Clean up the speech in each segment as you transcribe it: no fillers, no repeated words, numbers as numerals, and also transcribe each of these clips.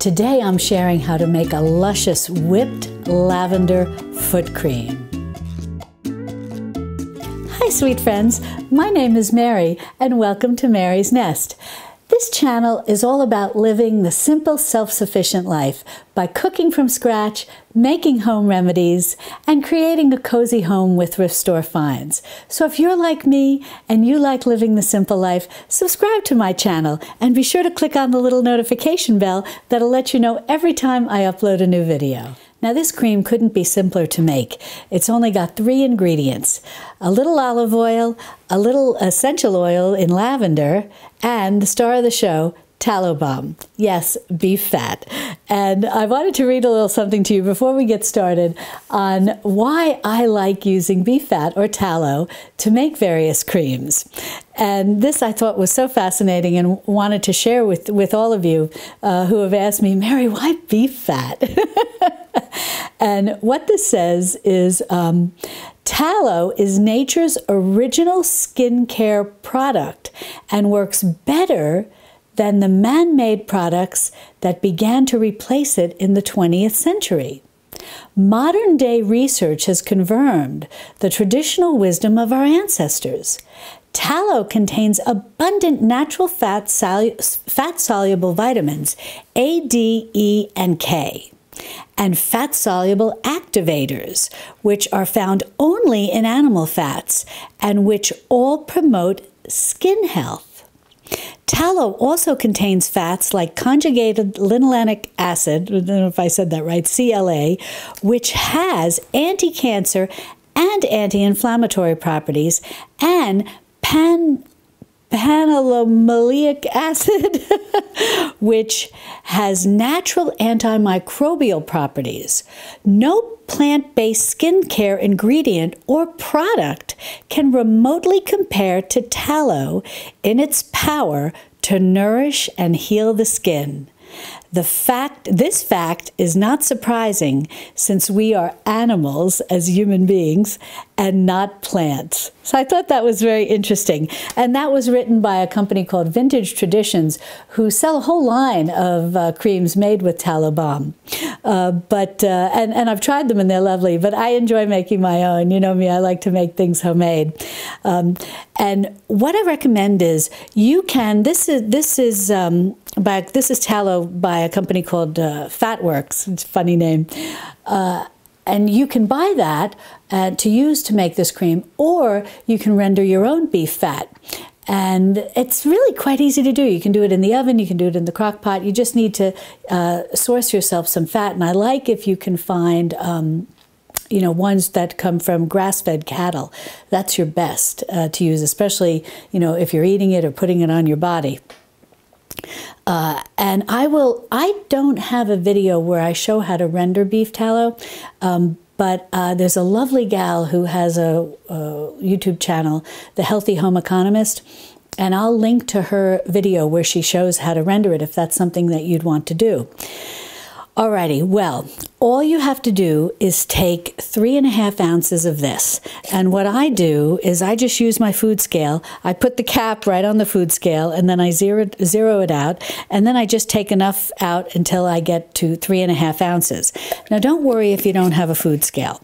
Today I'm sharing how to make a luscious whipped lavender foot cream. Hi sweet friends, my name is Mary and welcome to Mary's Nest. This channel is all about living the simple, self-sufficient life by cooking from scratch, making home remedies, and creating a cozy home with thrift store finds. So if you're like me and you like living the simple life, subscribe to my channel and be sure to click on the little notification bell that'll let you know every time I upload a new video. Now this cream couldn't be simpler to make. It's only got 3 ingredients: a little olive oil, a little essential oil in lavender, and the star of the show, tallow balm. Yes, beef fat. And I wanted to read a little something to you before we get started on why I like using beef fat or tallow to make various creams. And this I thought was so fascinating and wanted to share with all of you who have asked me, Mary, why beef fat? And what this says is tallow is nature's original skincare product and works better than the man-made products that began to replace it in the 20th century. Modern-day research has confirmed the traditional wisdom of our ancestors. Tallow contains abundant natural fat-soluble vitamins A, D, E, and K, and fat-soluble activators, which are found only in animal fats and which all promote skin health. Tallow also contains fats like conjugated linoleic acid, I don't know if I said that right, CLA, which has anti-cancer and anti-inflammatory properties, and panelanoleic acid, which has natural antimicrobial properties. No plant-based skincare ingredient or product can remotely compare to tallow in its power to nourish and heal the skin. This fact is not surprising since we are animals as human beings and not plants. So I thought that was very interesting. And that was written by a company called Vintage Traditions, who sell a whole line of creams made with tallow balm. And I've tried them and they're lovely, but I enjoy making my own. You know me, I like to make things homemade. And what I recommend is you can, this is tallow by a company called Fatworks. It's a funny name. And you can buy that to use to make this cream, or you can render your own beef fat. And it's really quite easy to do. You can do it in the oven, you can do it in the crock pot. You just need to source yourself some fat. And I like if you can find you know, ones that come from grass-fed cattle. That's your best to use, especially, you know, if you're eating it or putting it on your body. And I don't have a video where I show how to render beef tallow, but there's a lovely gal who has a YouTube channel, The Healthy Home Economist, and I'll link to her video where she shows how to render it if that's something that you'd want to do. Alrighty, well, all you have to do is take 3½ ounces of this. And what I do is I just use my food scale. I put the cap right on the food scale and then I zero it out. And then I just take enough out until I get to 3½ ounces. Now don't worry if you don't have a food scale.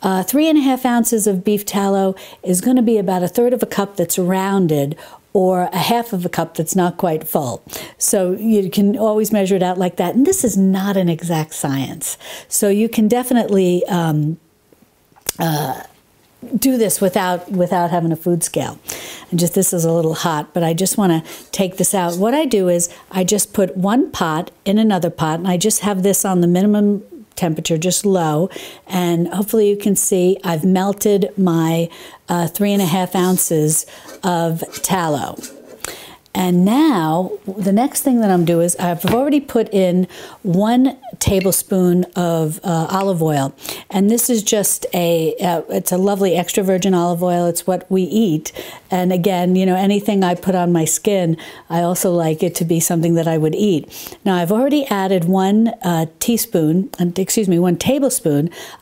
3½ ounces of beef tallow is going to be about 1/3 of a cup that's rounded, or 1/2 of a cup that's not quite full. So you can always measure it out like that. And this is not an exact science. So you can definitely do this without having a food scale. And just, this is a little hot, but I just want to take this out. What I do is I just put one pot in another pot, and I just have this on the minimum temperature, just low, and hopefully you can see I've melted my 3½ ounces of tallow. And now the next thing that I'm doing is I've already put in 1 tablespoon of olive oil, and this is just it's a lovely extra virgin olive oil. It's what we eat, And again, you know, anything I put on my skin, I also like it to be something that I would eat. Now, I've already added one tablespoon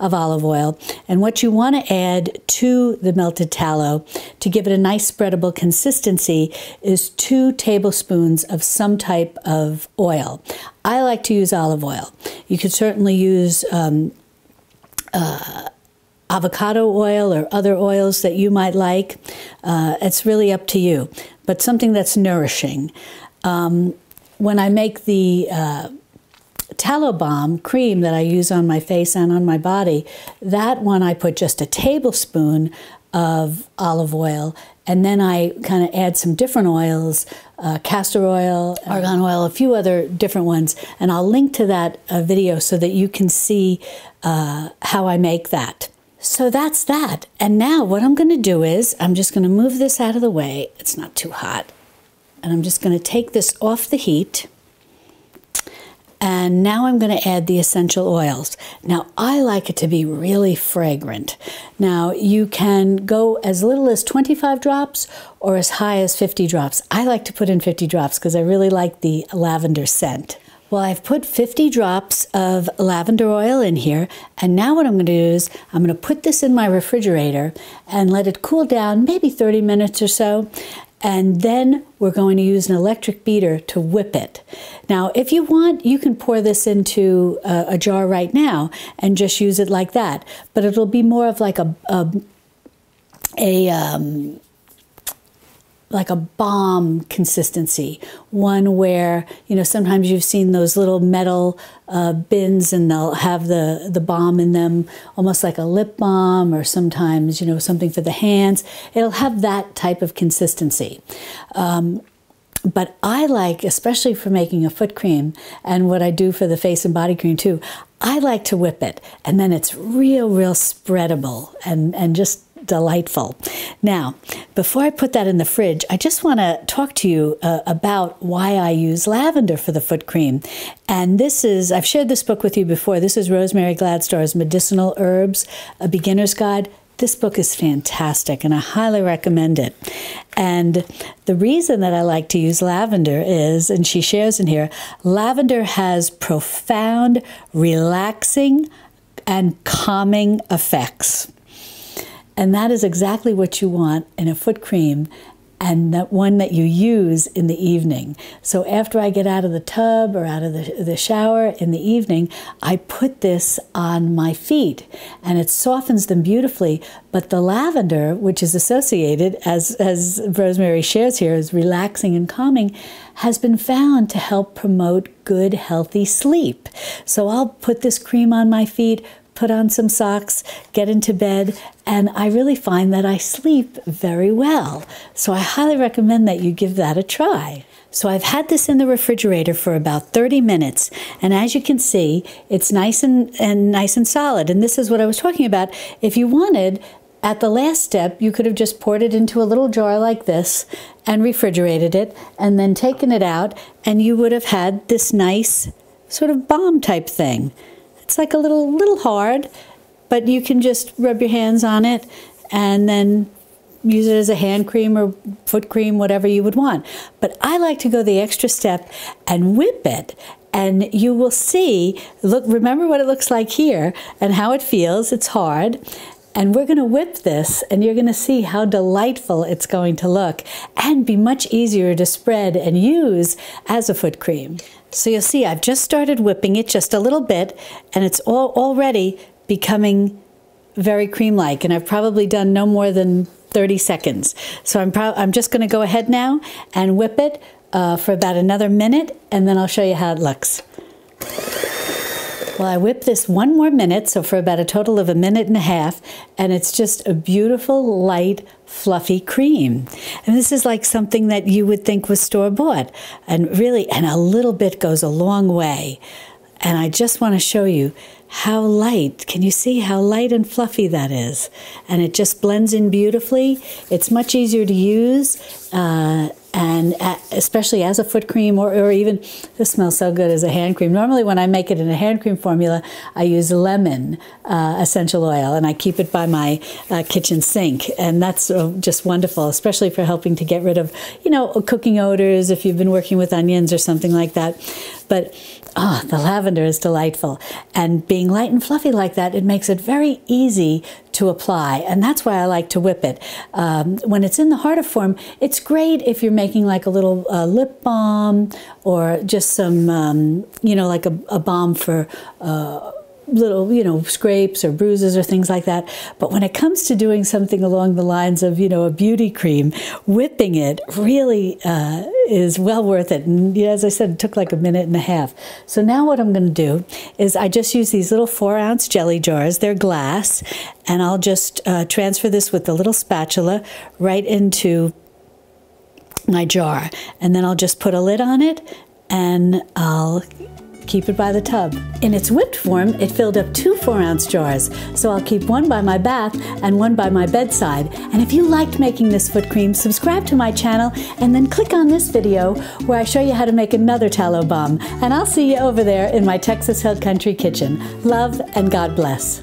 of olive oil. And what you want to add to the melted tallow to give it a nice spreadable consistency is 2 tablespoons of some type of oil. I like to use olive oil. You could certainly use avocado oil or other oils that you might like. It's really up to you, but something that's nourishing. When I make the tallow balm cream that I use on my face and on my body, that one I put just a tablespoon of olive oil, and then I kind of add some different oils, castor oil, argan oil, a few other different ones, and I'll link to that video so that you can see how I make that. So that's that. And now what I'm going to do is I'm just going to move this out of the way. It's not too hot. And I'm just going to take this off the heat. And now I'm going to add the essential oils. Now, I like it to be really fragrant. Now, you can go as little as 25 drops or as high as 50 drops. I like to put in 50 drops because I really like the lavender scent. Well, I've put 50 drops of lavender oil in here, and now what I'm going to do is I'm going to put this in my refrigerator and let it cool down maybe 30 minutes or so, and then we're going to use an electric beater to whip it. Now, if you want, you can pour this into a jar right now and just use it like that, but it'll be more of like a balm consistency, one where, you know, sometimes you've seen those little metal bins and they'll have the balm in them, almost like a lip balm, or sometimes, you know, something for the hands. It'll have that type of consistency. But I like, especially for making a foot cream, and what I do for the face and body cream too, I like to whip it, and then it's real spreadable and just delightful. Now, before I put that in the fridge, I just want to talk to you about why I use lavender for the foot cream. And this is, I've shared this book with you before. This is Rosemary Gladstar's Medicinal Herbs, A Beginner's Guide. This book is fantastic, and I highly recommend it. And the reason that I like to use lavender is, and she shares in here, lavender has profound, relaxing, and calming effects. And that is exactly what you want in a foot cream, and that one that you use in the evening. So after I get out of the tub or out of the shower in the evening, I put this on my feet, and it softens them beautifully. But the lavender, which is associated, as Rosemary shares here, as relaxing and calming, has been found to help promote good, healthy sleep. So I'll put this cream on my feet, put on some socks, get into bed, and I really find that I sleep very well. So I highly recommend that you give that a try. So I've had this in the refrigerator for about 30 minutes, and as you can see, it's nice and solid. And this is what I was talking about. If you wanted, at the last step, you could have just poured it into a little jar like this and refrigerated it, and then taken it out, and you would have had this nice sort of balm type thing. It's like a little hard, but you can just rub your hands on it and then use it as a hand cream or foot cream, whatever you would want. But I like to go the extra step and whip it, and you will see, look, remember what it looks like here and how it feels. It's hard. And we're going to whip this, and you're going to see how delightful it's going to look and be much easier to spread and use as a foot cream. So you'll see I've just started whipping it just a little bit, and it's already becoming very cream-like, and I've probably done no more than 30 seconds. So I'm just going to go ahead now and whip it for about another minute, and then I'll show you how it looks. Well, I whip this one more minute, so for about a total of 1.5 minutes, and it's just a beautiful, light, fluffy cream. And this is like something that you would think was store-bought. And really, and a little bit goes a long way. And I just want to show you how light, can you see how light and fluffy that is? And it just blends in beautifully. It's much easier to use, and and especially as a foot cream, or even, this smells so good as a hand cream. Normally when I make it in a hand cream formula, I use lemon essential oil, and I keep it by my kitchen sink, and that's just wonderful, especially for helping to get rid of, you know, cooking odors if you've been working with onions or something like that. But the lavender is delightful, and being light and fluffy like that, it makes it very easy to apply, and that's why I like to whip it. When it's in the harder form, it's great if you're making like a little lip balm, or just some, you know, like a balm for little, you know, scrapes or bruises or things like that. But when it comes to doing something along the lines of, you know, a beauty cream, whipping it really is well worth it. And as I said, it took like a minute and a half. So now what I'm going to do is I just use these little 4-ounce jelly jars. They're glass, and I'll just transfer this with the little spatula right into my jar, and then I'll just put a lid on it, and I'll keep it by the tub. In its whipped form, it filled up 2 4-ounce jars, so I'll keep one by my bath and one by my bedside. And if you liked making this foot cream, subscribe to my channel, and then click on this video where I show you how to make another tallow balm. And I'll see you over there in my Texas Hill Country kitchen. Love and God bless.